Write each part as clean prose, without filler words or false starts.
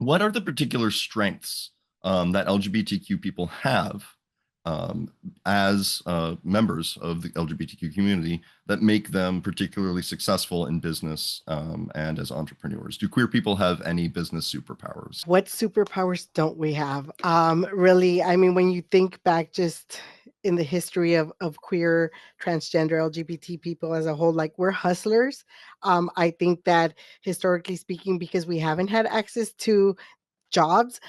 what are the particular strengths that LGBTQ people have um, as members of the LGBTQ community that make them particularly successful in business and as entrepreneurs? Do queer people have any business superpowers? What superpowers don't we have? Really, I mean, when you think back just in the history of queer, transgender, LGBT people as a whole, like we're hustlers. I think that historically speaking, because we haven't had access to jobs,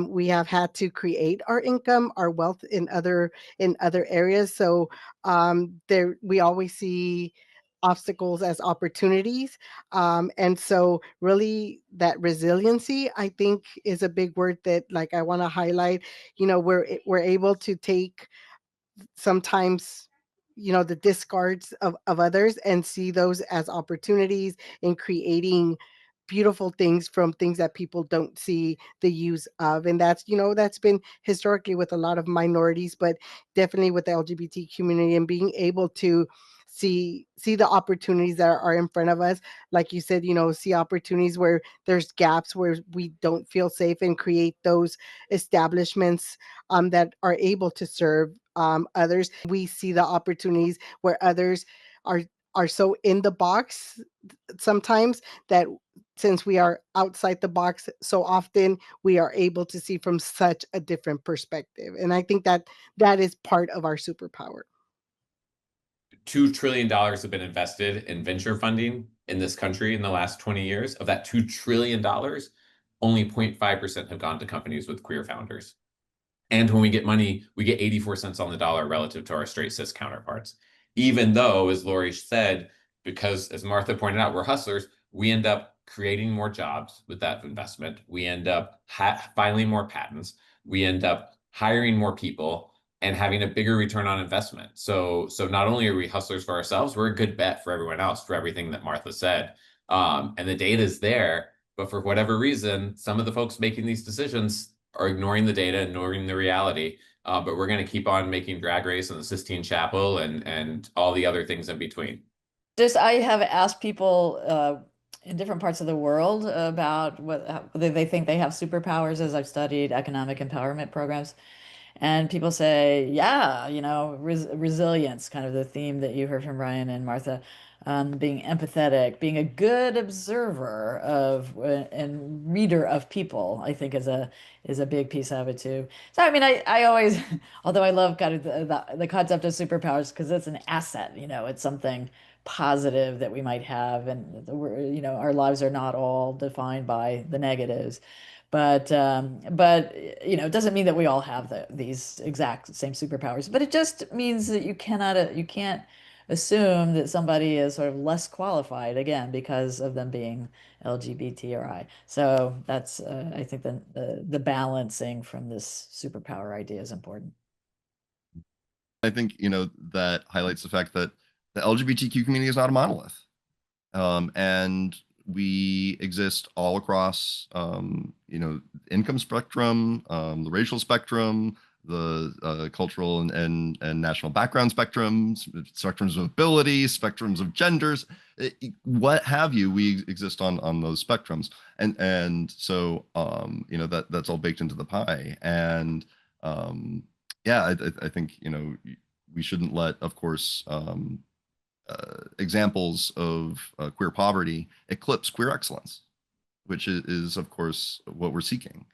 we have had to create our income, our wealth in other areas. So there, we always see obstacles as opportunities, and so really that resiliency, I think, is a big word that like I want to highlight. We're able to take sometimes, the discards of others and see those as opportunities in creating beautiful things from things that people don't see the use of. And that's been historically with a lot of minorities, but definitely with the LGBT community, and being able to see the opportunities that are in front of us. Like you said, see opportunities where there's gaps where we don't feel safe, and create those establishments that are able to serve others. We see the opportunities where others are are so in the box sometimes, that since we are outside the box so often, we are able to see from such a different perspective. And I think that that is part of our superpower. $2 trillion have been invested in venture funding in this country in the last 20 years. Of that $2 trillion, only 0.5% have gone to companies with queer founders. And when we get money, we get 84 cents on the dollar relative to our straight cis counterparts. Even though, as Lori said, because as Martha pointed out, we're hustlers, we end up creating more jobs with that investment. We end up filing more patents. We end up hiring more people and having a bigger return on investment. So not only are we hustlers for ourselves, we're a good bet for everyone else for everything that Martha said. And the data is there, but for whatever reason, some of the folks making these decisions are ignoring the data, ignoring the reality. But we're going to keep on making Drag Race and the Sistine Chapel and all the other things in between. I have asked people in different parts of the world about whether they think they have superpowers, as I've studied economic empowerment programs. And people say, yeah, resilience, kind of the theme that you heard from Ryan and Martha, being empathetic, being a good observer of and reader of people, I think is a big piece of it too. So I mean, I always, although I love kind of the concept of superpowers because it's an asset, it's something positive that we might have, and our lives are not all defined by the negatives. But it doesn't mean that we all have these exact same superpowers. But it just means that you can't assume that somebody is sort of less qualified again because of them being LGBT or I. So that's I think the balancing from this superpower idea is important. I think, that highlights the fact that the LGBTQ community is not a monolith. And we exist all across, income spectrum, the racial spectrum, the cultural and national background spectrums, spectrums of ability, spectrums of genders, what have you. We exist on those spectrums, and so that's all baked into the pie. And yeah, I think we shouldn't let, of course, examples of queer poverty eclipse queer excellence, which is, of course, what we're seeking.